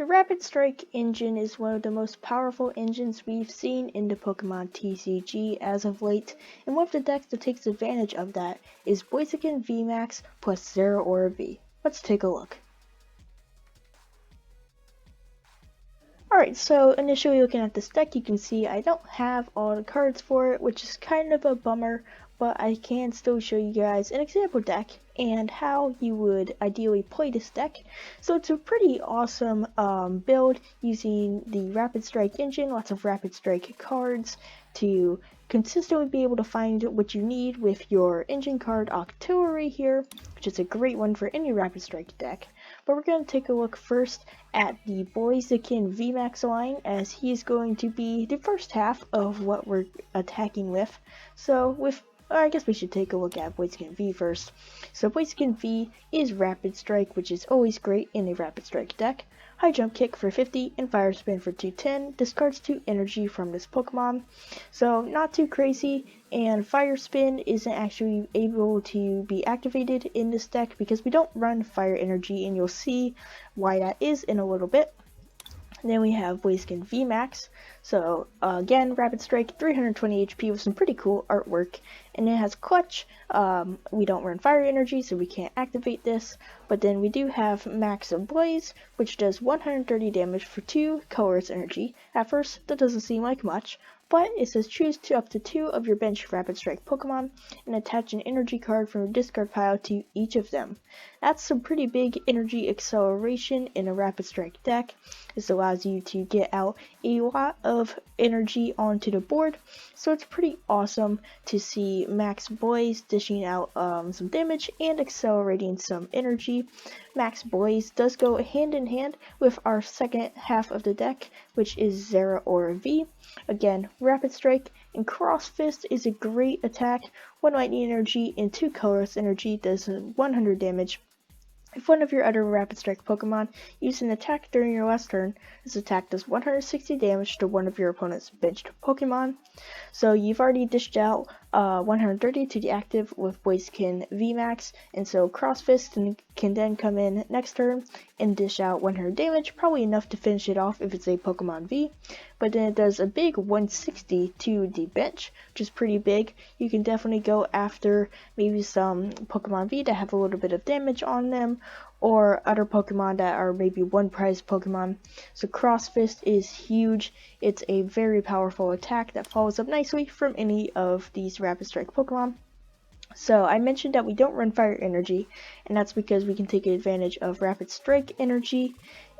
The Rapid Strike engine is one of the most powerful engines we've seen in the Pokemon TCG as of late, and one of the decks that takes advantage of that is Blaziken Vmax plus Zeraora V. Let's take a look. Alright, so initially looking at this deck, you can see I don't have all the cards for it, which is kind of a bummer, but I can still show you guys an example deck and how you would ideally play this deck. So it's a pretty awesome build using the Rapid Strike engine, lots of Rapid Strike cards to consistently be able to find what you need with your engine card Octillery here, which is a great one for any Rapid Strike deck. But we're going to take a look first at the Blaziken Vmax line, as he's going to be the first half of what we're attacking with. So I guess we should take a look at Blaziken V first. So Blaziken V is Rapid Strike, which is always great in a Rapid Strike deck. High Jump Kick for 50 and Fire Spin for 210, discards 2 energy from this Pokemon. So not too crazy, and Fire Spin isn't actually able to be activated in this deck because we don't run Fire Energy, and you'll see why that is in a little bit. Then we have Blaziken Vmax. So again, Rapid Strike, 320 HP with some pretty cool artwork. And it has Clutch. We don't run Fire Energy, so we can't activate this. But then we do have Max of Blaze, which does 130 damage for 2 colorless energy. At first, that doesn't seem like much, but it says choose up to 2 of your bench Rapid Strike Pokemon and attach an energy card from your discard pile to each of them. That's some pretty big energy acceleration in a Rapid Strike deck. This allows you to get out a lot of energy onto the board, so it's pretty awesome to see Max Blaze dishing out some damage and accelerating some energy. Max Blaze does go hand in hand with our second half of the deck, which is Zeraora V. Again, Rapid Strike and Cross Fist is a great attack. 1 lightning energy and 2 colorless energy does 100 damage. If one of your other Rapid Strike Pokemon used an attack during your last turn, this attack does 160 damage to one of your opponent's benched Pokemon. So you've already dished out 130 to the active with Blaziken Vmax, and so Cross Fist can then come in next turn and dish out 100 damage, probably enough to finish it off if it's a Pokemon V. But then it does a big 160 to the bench, which is pretty big. You can definitely go after maybe some Pokemon V that have a little bit of damage on them, or other Pokemon that are maybe one prize Pokemon. So Cross Fist is huge. It's a very powerful attack that follows up nicely from any of these Rapid Strike Pokemon. So I mentioned that we don't run Fire Energy, and that's because we can take advantage of Rapid Strike Energy.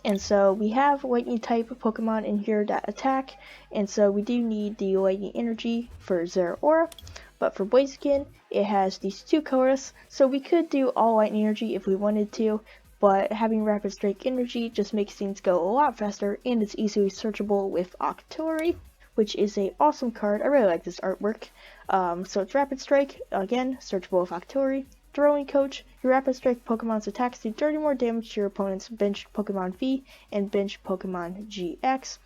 And so we have Lightning type Pokemon in here that attack, and so we do need the Lightning Energy for Zeraora. But for Blaziken, it has these 2 colors, so we could do all Lightning Energy if we wanted to, but having Rapid Strike Energy just makes things go a lot faster, and it's easily searchable with Octillery, which is an awesome card. I really like this artwork. So it's Rapid Strike, again, searchable with Octillery. Throwing Coach, your Rapid Strike Pokemon's attacks do 30 more damage to your opponent's bench Pokemon V and bench Pokemon GX.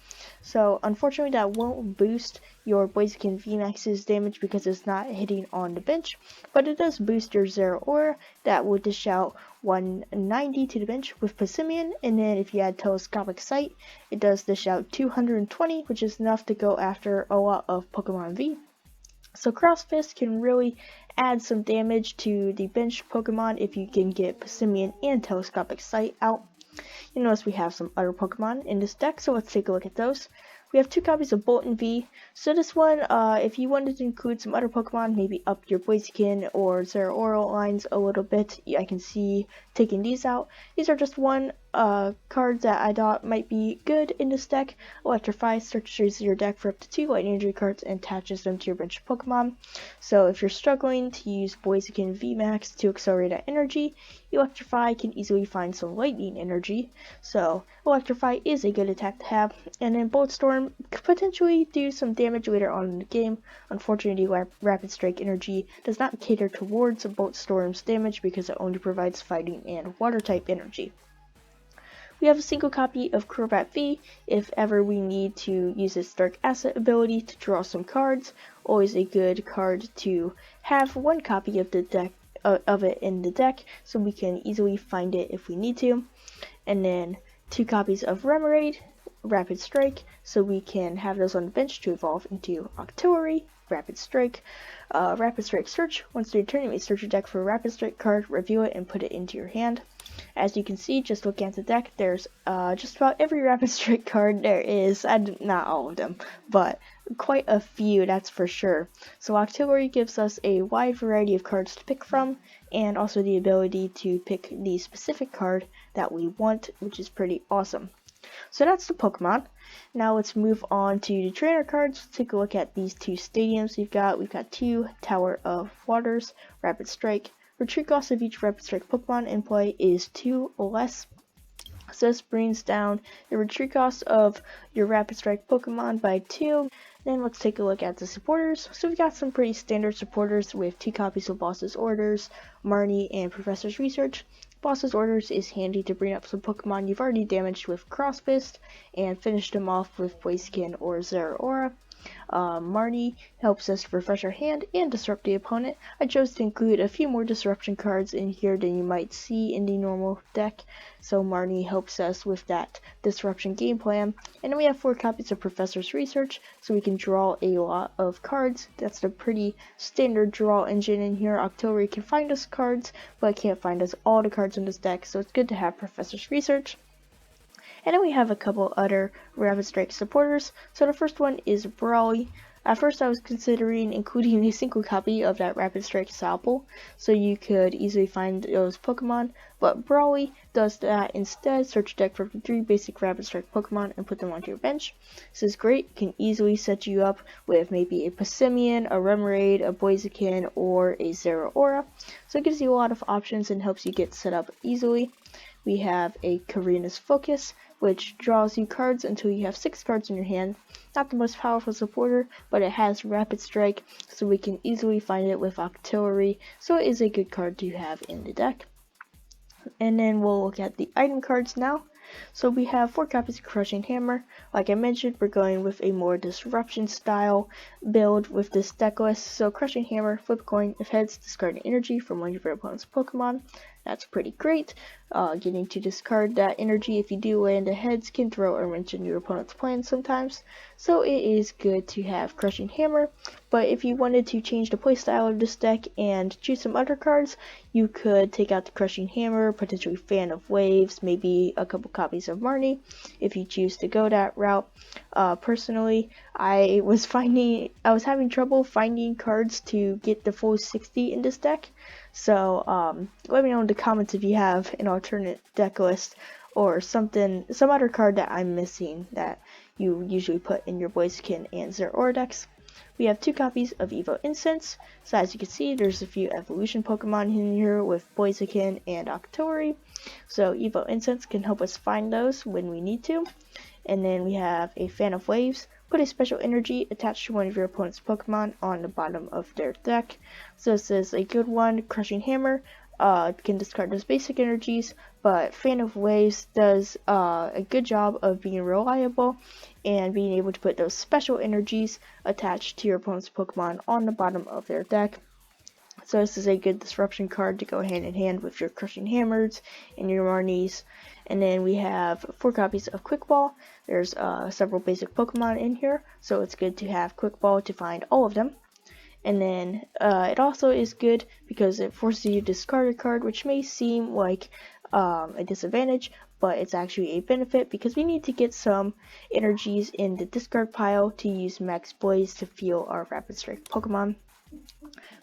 So unfortunately that won't boost your Blaziken VMAX's damage because it's not hitting on the bench, but it does boost your Zeraora that will dish out 190 to the bench with Passimian, and then if you add Telescopic Sight, it does dish out 220, which is enough to go after a lot of Pokemon V. So Cross Fist can really add some damage to the bench Pokemon if you can get Passimian and Telescopic Sight out. You notice we have some other Pokemon in this deck, so let's take a look at those. We have 2 copies of Bolton V. So this one, if you wanted to include some other Pokemon, maybe up your Blaziken or Zeraora lines a little bit, I can see taking these out. These are just one cards that I thought might be good in this deck. Electrify searches your deck for up to 2 Lightning Energy cards and attaches them to your bench Pokemon. So if you're struggling to use Blaziken VMAX to accelerate that energy, Electrify can easily find some Lightning Energy. So Electrify is a good attack to have. And then Bolt Storm could potentially do some damage later on in the game. Unfortunately, Rapid Strike Energy does not cater towards Bolt Storm's damage because it only provides fighting and water type energy. We have a single copy of Crobat V if ever we need to use its Dark Asset ability to draw some cards. Always a good card to have one copy of the deck of it in the deck, so we can easily find it if we need to. And then 2 copies of Remoraid, Rapid Strike, so we can have those on the bench to evolve into Octillery, Rapid Strike, Rapid Strike Search. Once through your turn, you may search your deck for a Rapid Strike card, review it, and put it into your hand. As you can see, just looking at the deck, there's just about every Rapid Strike card there is. Not all of them, but quite a few, that's for sure. So Octillery gives us a wide variety of cards to pick from, and also the ability to pick the specific card that we want, which is pretty awesome. So that's the Pokemon. Now let's move on to the trainer cards. Let's take a look at these 2 stadiums we've got. We've got 2 Tower of Waters, Rapid Strike. Retreat cost of each Rapid Strike Pokemon in play is 2 or less. So this brings down the retreat cost of your Rapid Strike Pokemon by 2. Then let's take a look at the supporters. So we've got some pretty standard supporters with 2 copies of Boss's Orders, Marnie, and Professor's Research. Boss's Orders is handy to bring up some Pokemon you've already damaged with Cross Fist and finish them off with Blaziken or Zeraora. Marnie helps us refresh our hand and disrupt the opponent. I chose to include a few more disruption cards in here than you might see in the normal deck, so Marnie helps us with that disruption game plan. And then we have 4 copies of Professor's Research, so we can draw a lot of cards. That's the pretty standard draw engine in here. Octillery can find us cards, but it can't find us all the cards in this deck, so it's good to have Professor's Research. And then we have a couple other Rapid Strike supporters. So the first one is Brawly. At first I was considering including a single copy of that Rapid Strike Salpal, so you could easily find those Pokemon, but Brawly does that instead. Search your deck for 3 basic Rapid Strike Pokemon and put them onto your bench. This is great, it can easily set you up with maybe a Passimian, a Remoraid, a Blaziken, or a Zeraora. So it gives you a lot of options and helps you get set up easily. We have a Karina's Focus, which draws you cards until you have 6 cards in your hand. Not the most powerful supporter, but it has Rapid Strike, so we can easily find it with Octillery, so it is a good card to have in the deck. And then we'll look at the item cards now. So we have 4 copies of Crushing Hammer. Like I mentioned, we're going with a more disruption style build with this deck list. So Crushing Hammer, flip a coin. If heads, discard an energy from one of your opponent's Pokemon. That's pretty great. Getting to discard that energy if you do land a heads can throw a wrench in your opponent's plan sometimes. So it is good to have Crushing Hammer. But if you wanted to change the playstyle of this deck and choose some other cards, you could take out the Crushing Hammer, potentially Fan of Waves, maybe a couple copies of Marnie, if you choose to go that route. Personally, I was having trouble finding cards to get the full 60 in this deck. So let me know in the comments if you have an alternate deck list or some other card that I'm missing that you usually put in your Blaziken and Zeraora decks. We have 2 copies of Evo Incense. So as you can see, there's a few evolution Pokemon in here with Blaziken and Octillery. So Evo Incense can help us find those when we need to. And then we have a Fan of Waves. Put a special energy attached to one of your opponent's Pokemon on the bottom of their deck. So this is a good one. Crushing Hammer can discard those basic energies, but Fan of Waves does a good job of being reliable and being able to put those special energies attached to your opponent's Pokemon on the bottom of their deck. So this is a good disruption card to go hand in hand with your Crushing Hammers and your Marnies. And then we have 4 copies of Quick Ball. There's several basic Pokemon in here, so it's good to have Quick Ball to find all of them. And then it also is good because it forces you to discard a card, which may seem like a disadvantage, but it's actually a benefit because we need to get some energies in the discard pile to use Max Blaze to fuel our Rapid Strike Pokemon.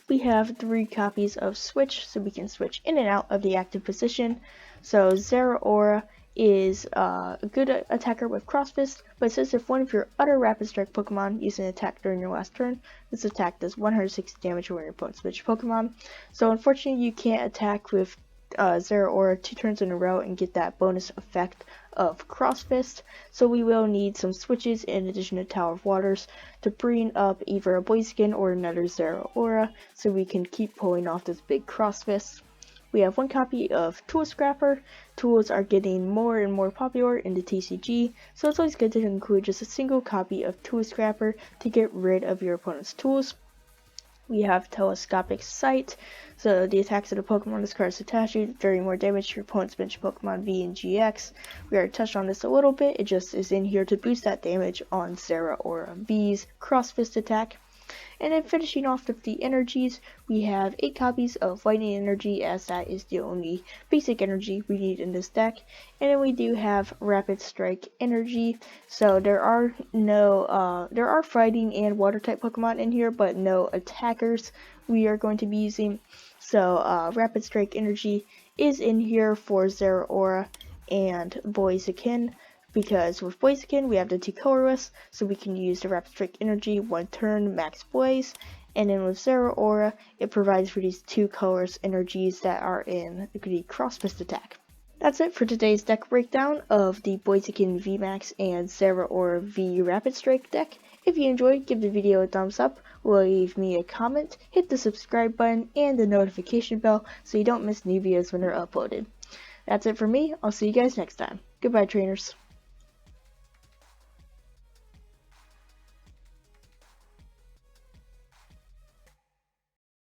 We have 3 copies of Switch, so we can switch in and out of the active position. So Zeraora is a good attacker with Cross Fist, but it says if one of your other Rapid Strike Pokemon uses an attack during your last turn, this attack does 160 damage when your opponent switches Pokemon. So unfortunately you can't attack with Zeraora 2 turns in a row and get that bonus effect of Cross Fist, so we will need some switches in addition to Tower of Waters to bring up either a Blaziken or another Zeraora so we can keep pulling off this big Cross Fist. We have 1 copy of Tool Scrapper. Tools are getting more and more popular in the TCG, so it's always good to include just a single copy of Tool Scrapper to get rid of your opponent's tools. We have Telescopic Sight, so the attacks of the Pokemon this card is attached to dealing more damage to your opponent's bench Pokemon V and GX. We already touched on this a little bit, it just is in here to boost that damage on Zeraora V's Cross Fist attack. And then finishing off with the energies, we have 8 copies of Lightning Energy, as that is the only basic energy we need in this deck. And then we do have Rapid Strike Energy, so there are fighting and water type Pokemon in here, but no attackers we are going to be using. So Rapid Strike Energy is in here for Zeraora and Blaziken, because with Blaziken we have the 2 colorless, so we can use the Rapid Strike Energy 1 turn max Blaze, and then with Zeraora it provides for these 2 colorless energies that are in the Cross Fist attack. That's it for today's deck breakdown of the Blaziken Vmax and Zeraora V Rapid Strike deck. If you enjoyed, give the video a thumbs up, leave me a comment, hit the subscribe button and the notification bell so you don't miss new videos when they're uploaded. That's it for me, I'll see you guys next time. Goodbye, trainers.